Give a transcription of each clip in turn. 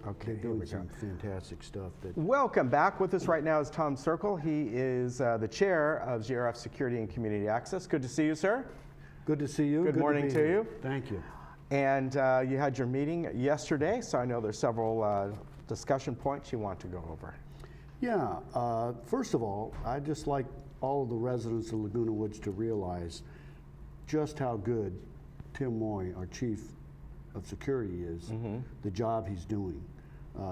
Okay, They're doing some fantastic stuff. Welcome back. With us right now is Tom Circle. He is the chair of GRF Security and Community Access. Good to see you, sir. Good to see you. Good morning to you. Thank you. And you had your meeting yesterday, so I know there's several discussion points you want to go over. Yeah, first of all, I'd just like all of the residents of Laguna Woods to realize just how good Tim Moy, our chief of security, is, the job he's doing.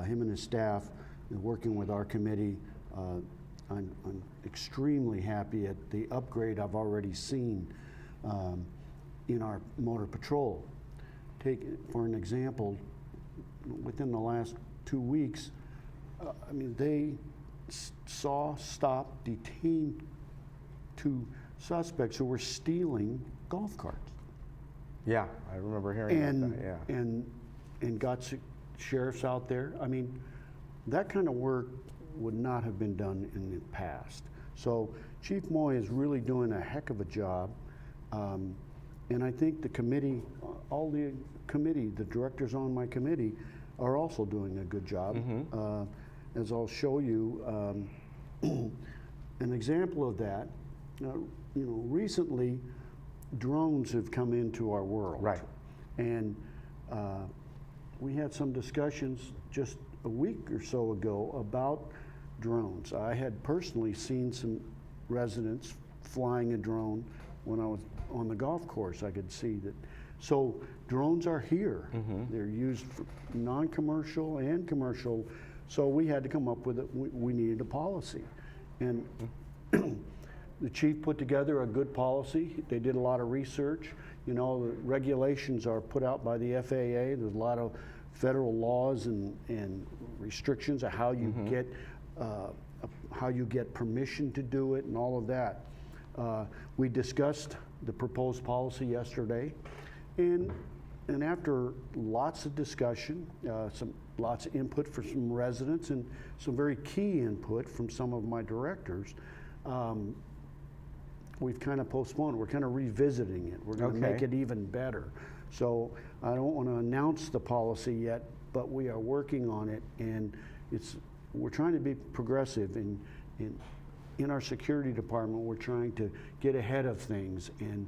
Him and his staff, working with our committee, I'm extremely happy at the upgrade I've already seen in our motor patrol. Take, for an example, within the last 2 weeks, I mean, they stopped, detained 2 suspects who were stealing golf carts. Yeah, I remember hearing about that, yeah. And got sheriffs out there. I mean, that kind of work would not have been done in the past. So Chief Moy is really doing a heck of a job. And I think the committee, all the committee, the directors on my committee are also doing a good job. As I'll show you an example of that. Recently, drones have come into our world. Right. And we had some discussions just a week or so ago about drones. I had personally seen some residents flying a drone when I was on the golf course. I could see that. So drones are here. They're used for non-commercial and commercial. So we had to come up with it. We needed a policy. And the chief put together a good policy. They did a lot of research. You know, the regulations are put out by the FAA. There's a lot of federal laws and restrictions of how you get permission to do it and all of that. We discussed the proposed policy yesterday, and after lots of discussion, lots of input from some residents and some very key input from some of my directors, we've kind of postponed. We're kind of revisiting it. We're going to make it even better. So I don't want to announce the policy yet, but we are working on it, and we're trying to be progressive in our security department. We're trying to get ahead of things and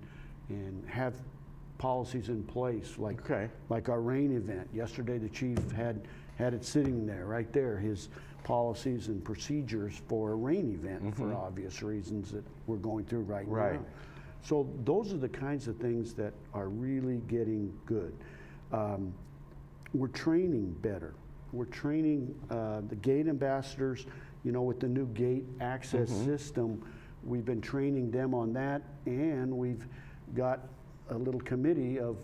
have policies in place, like our rain event. Yesterday, the chief had it sitting there, right there, his policies and procedures for a rain event for obvious reasons that we're going through right now. So those are the kinds of things that are really getting good. We're training better. We're training the gate ambassadors, with the new gate access system. We've been training them on that, and we've got a little committee of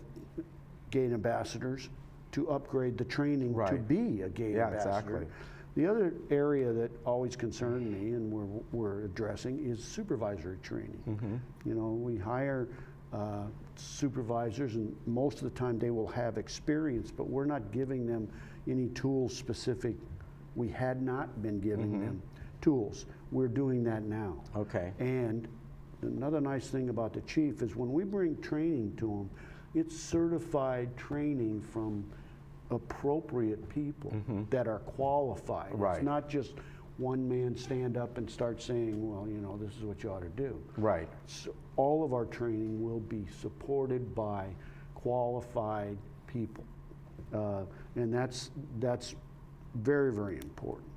gate ambassadors to upgrade the training to be a gate ambassador. Exactly. The other area that always concerned me and we're addressing is supervisory training. We hire supervisors, and most of the time they will have experience, but we're not giving them any tools specific. We had not been giving them tools. We're doing that now. Okay. And another nice thing about the chief is when we bring training to them, it's certified training from appropriate people that are qualified. It's not just one man stand up and start saying, well, this is what you ought to do. Right. So all of our training will be supported by qualified people. And that's very, very important.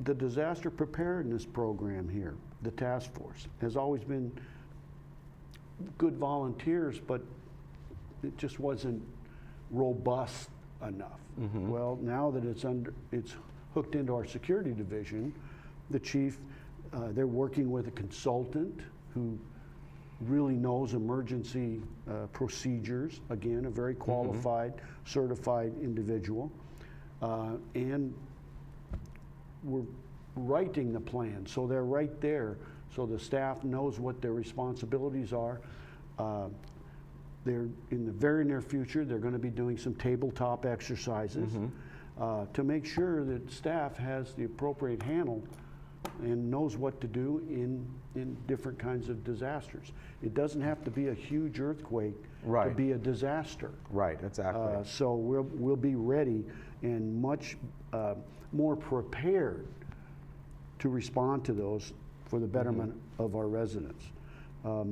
The disaster preparedness program here, the task force, has always been good volunteers, but it just wasn't robust enough. Well, now that it's hooked into our security division, the chief, they're working with a consultant who really knows emergency procedures, again, a very qualified, certified individual, and we're writing the plan, so they're right there, so the staff knows what their responsibilities are. They're in the very near future, they're going to be doing some tabletop exercises to make sure that staff has the appropriate handle and knows what to do in different kinds of disasters. It doesn't have to be a huge earthquake to Right. be a disaster. Right, exactly. So we'll be ready and much more prepared to respond to those for the betterment of our residents. A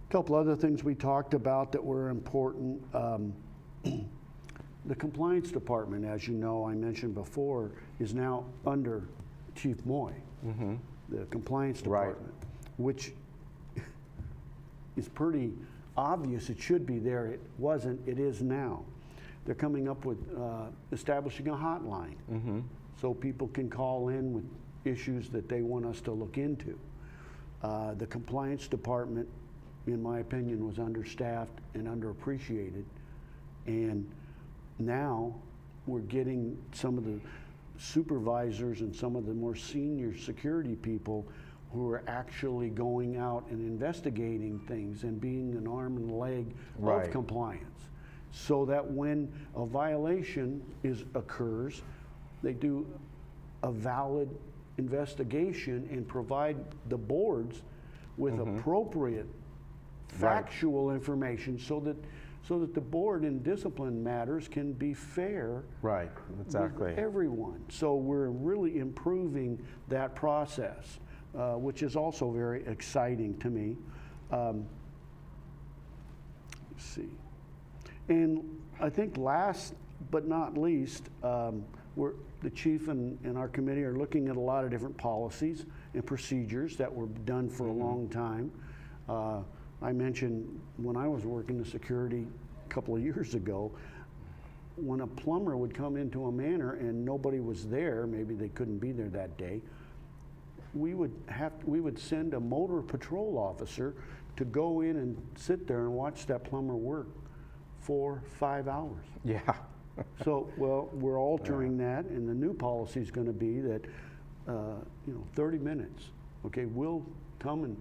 couple other things we talked about that were important. The compliance department, as you know, I mentioned before, is now under Chief Moy, the compliance department, which is pretty obvious. It should be there. It wasn't. It is now. They're coming up with establishing a hotline so people can call in with issues that they want us to look into. The compliance department, in my opinion, was understaffed and underappreciated, and now we're getting some of the supervisors and some of the more senior security people who are actually going out and investigating things and being an arm and leg Right. of compliance, so that when a violation occurs, they do a valid investigation and provide the boards with appropriate factual information so that the board in discipline matters can be fair Right, exactly. with everyone. So we're really improving that process, which is also very exciting to me. Let's see. And I think last but not least, the chief and our committee are looking at a lot of different policies and procedures that were done for a long time. I mentioned when I was working the security a couple of years ago, when a plumber would come into a manor and nobody was there, maybe they couldn't be there that day, we would send a motor patrol officer to go in and sit there and watch that plumber work for 5 hours. Yeah. So, well, we're altering that, and the new policy is going to be that, 30 minutes. Okay, we'll come and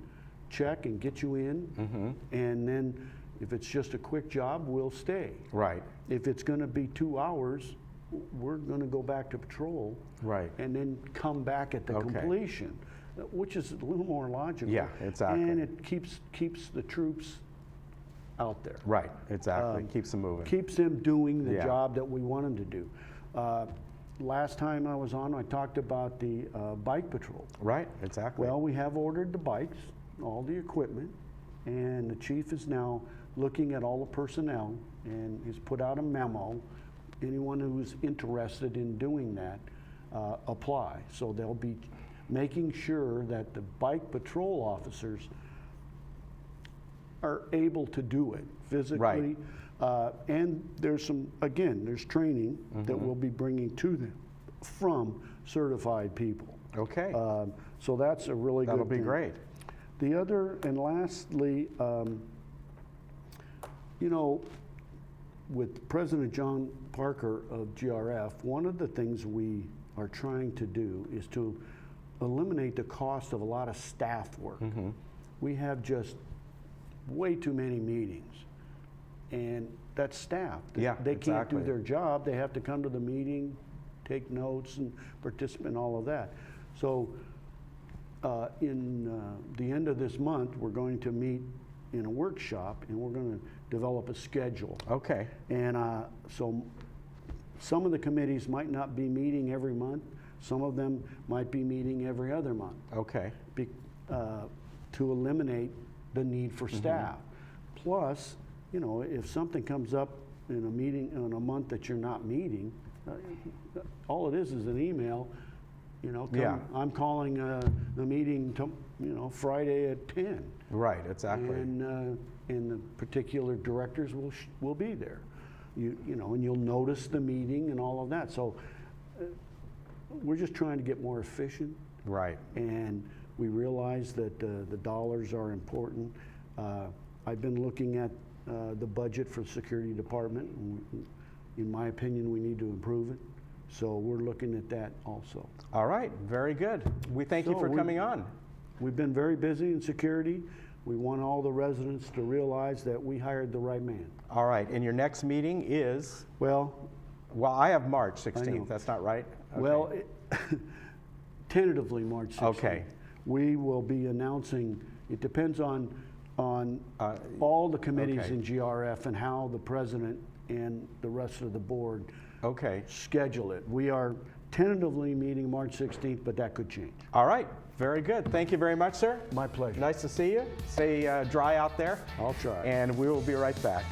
check and get you in, and then if it's just a quick job, we'll stay. Right. If it's going to be 2 hours, we're going to go back to patrol. Right. And then come back at the completion, which is a little more logical. Yeah, exactly. And it keeps the troops out there. Right, exactly. Keeps them moving. Keeps them doing the Yeah. job that we want them to do. Last time I was on, I talked about the bike patrol. Right, exactly. Well, we have ordered the bikes, all the equipment, and the chief is now looking at all the personnel and has put out a memo. Anyone who's interested in doing that, apply. So they'll be making sure that the bike patrol officers are able to do it physically. Right. And there's there's training that we'll be bringing to them from certified people. Okay. So that's a really good That'll be thing. great. The other, and lastly, with President John Parker of GRF, one of the things we are trying to do is to eliminate the cost of a lot of staff work. We have just way too many meetings, and that's staff. Yeah, they can't do exactly. their job. They have to come to the meeting, take notes, and participate in all of that. So in the end of this month, we're going to meet in a workshop, and we're going to develop a schedule. Okay. And so some of the committees might not be meeting every month. Some of them might be meeting every other month Okay. to eliminate the need for staff. Plus, if something comes up in a meeting in a month that you're not meeting, all it is an email. Yeah. I'm calling the meeting Friday at 10. Right, exactly. And the particular directors will be there. And you'll notice the meeting and all of that. So we're just trying to get more efficient. Right. And we realize that the dollars are important. I've been looking at the budget for the security department. In my opinion, we need to improve it. So we're looking at that also. All right, very good. We thank you for coming on. We've been very busy in security. We want all the residents to realize that we hired the right man. All right, and your next meeting is? Well, Well, I have March I know. 16th. That's not right? Okay. well, Tentatively March 16th. Okay. We will be announcing, it depends on all the committees okay. in GRF and how the president and the rest of the board Okay. schedule it. We are tentatively meeting March 16th, but that could change. All right. Very good. Thank you very much, sir. My pleasure. Nice to see you. Stay dry out there. I'll try. And we will be right back.